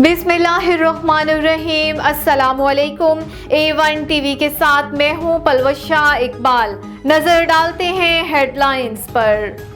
बिस्मिल्लाहिर्रहमानिर्रहीम। अस्सलामुअलैकुम। A1 TV के साथ मैं हूं पलवशा इकबाल। नजर डालते हैं हेडलाइंस पर।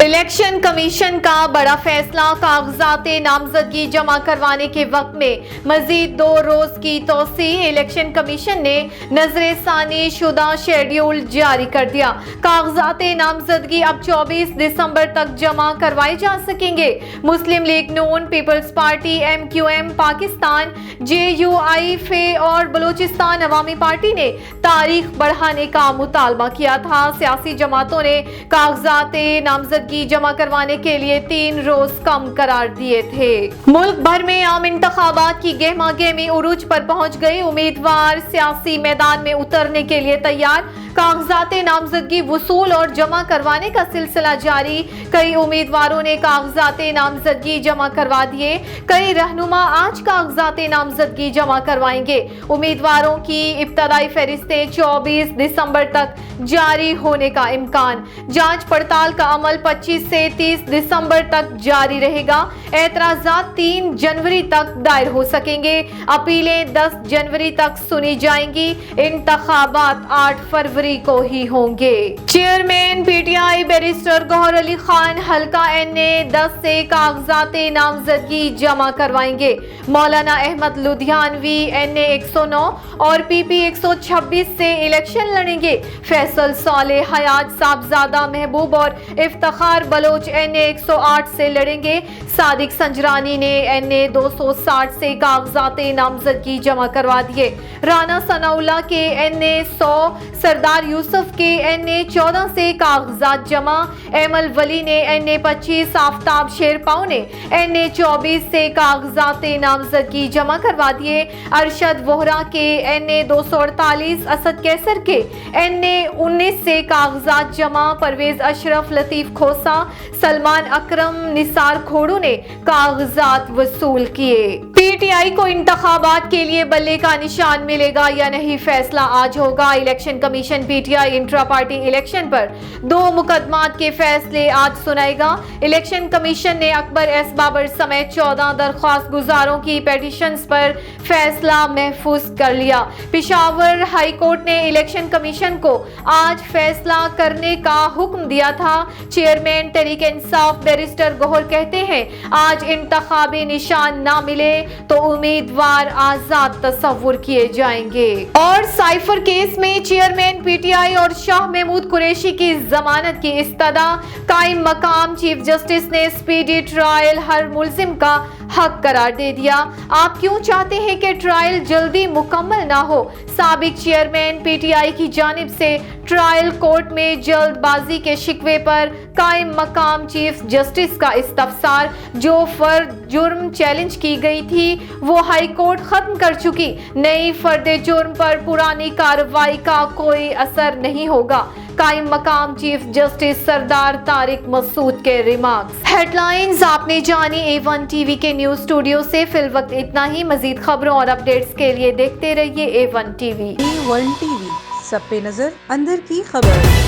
इलेक्शन कमीशन का बड़ा फैसला, कागजात नामजदगी जमा करवाने के वक्त में मजीद 2 रोज की तोसी। इलेक्शन कमीशन ने नजर सानी शुदा शेड्यूल जारी कर दिया। कागजात नामजदगी अब 24 दिसंबर तक जमा करवाए जा सकेंगे। मुस्लिम लीग नून, पीपल्स पार्टी, MQM पाकिस्तान, JUI फे और बलूचिस्तान अवामी पार्टी ने तारीख बढ़ाने का मुतालबा किया था। सियासी जमातों ने कागजात नामजदगी जमा करवाने के लिए 3 रोज कम करार दिए थे। मुल्क भर में आम इंतखाबात की गहमा गहमी उरूज पर पहुंच गई। उम्मीदवार सियासी मैदान में उतरने के लिए तैयार। कागजात नामजदगी वसूल और जमा करवाने का सिलसिला जारी। कई उम्मीदवारों ने कागजात नामजदगी जमा करवा दिए। कई रहनुमा आज कागजात नामजदगी जमा करवाएंगे। उम्मीदवारों की इब्तदाई फहरिस्तें 24 दिसंबर तक जारी होने का इम्कान। जांच पड़ताल का अमल 25 से 30 दिसंबर तक जारी रहेगा। एतराजात 3 जनवरी तक दायर हो सकेंगे। अपीलें 10 जनवरी तक सुनी जाएंगी। इंतखाबात 8 फरवरी को ही होंगे। Chairman PTI barrister Gohar Ali Khan हल्का NA 10 से कागजात नामजदगी जमा करवाएंगे। मौलाना अहमद लुधियानवी NA 109 और PP 126 से इलेक्शन लड़ेंगे। फैसल सालेह हयात साहबजादा महबूब और इफ्तिखार बलोच NA 108 से लड़ेंगे। सादिक संजरानी ने NA 260 से कागजात नामजदगी जमा करवा दिए। राना सनाउल्लाह के NA 100, सरदार यूसुफ के NA 14 से कागजात जमा। एमल वली ने NA 25, आफ्ताब शेरपाव ने NA 24 से कागजात नामजदगी जमा करवा दिए। अरशद वोहरा के NA 248, असद कैसर के NA 19 से कागजात जमा। परवेज अशरफ, लतीफ खोसा, सलमान अकरम, निसार खोड़ू ने कागजात वसूल किए। PTI को इंतखाबात के लिए बल्ले का निशान मिलेगा या नहीं, फैसला आज होगा। Election commission PTI intra party election पर 2 मुकदमात के फैसले आज सुनाएगा। इलेक्शन कमीशन ने अकबर एस बाबर समेत 14 दरख्वास्त गुजारों की पेटिशंस पर फैसला महफूज कर लिया। पेशावर हाई कोर्ट ने इलेक्शन कमीशन को आज फैसला करने का हुक्म दिया था। चेयरमैन तहरीक इंसाफ बैरिस्टर गौहर कहते हैं, आज इंतखाबी निशान ना मिले तो उम्मीदवार आजाद तस्वुर किए जाएंगे। और साइफर केस में चेयरमैन PTI और शाह महमूद कुरैशी की जमानत की इस्तदा। कायम मकाम चीफ जस्टिस ने स्पीडी ट्रायल हर मुल्जिम का हक करार दे दिया। आप क्यों चाहते हैं कि ट्रायल जल्दी मुकम्मल ना हो? साबिक चेयरमैन PTI की जानिब से ट्रायल कोर्ट में जल्दबाजी के शिकवे पर कायम मकाम चीफ जस्टिस का इस्तफसार। जो फर्द जुर्म चैलेंज की गई थी वो हाई कोर्ट खत्म कर चुकी। नई फर्द जुर्म पर पुरानी कार्रवाई का कोई असर नहीं होगा। कायम मकाम चीफ जस्टिस सरदार तारिक मसूद के रिमार्क्स। हेडलाइंस आपने जानी A1 टीवी के न्यूज स्टूडियो से। फिल वक्त इतना ही। मजीद खबरों और अपडेट्स के लिए देखते रहिए A1 टीवी। A1 टीवी, सब पे नजर, अंदर की खबर।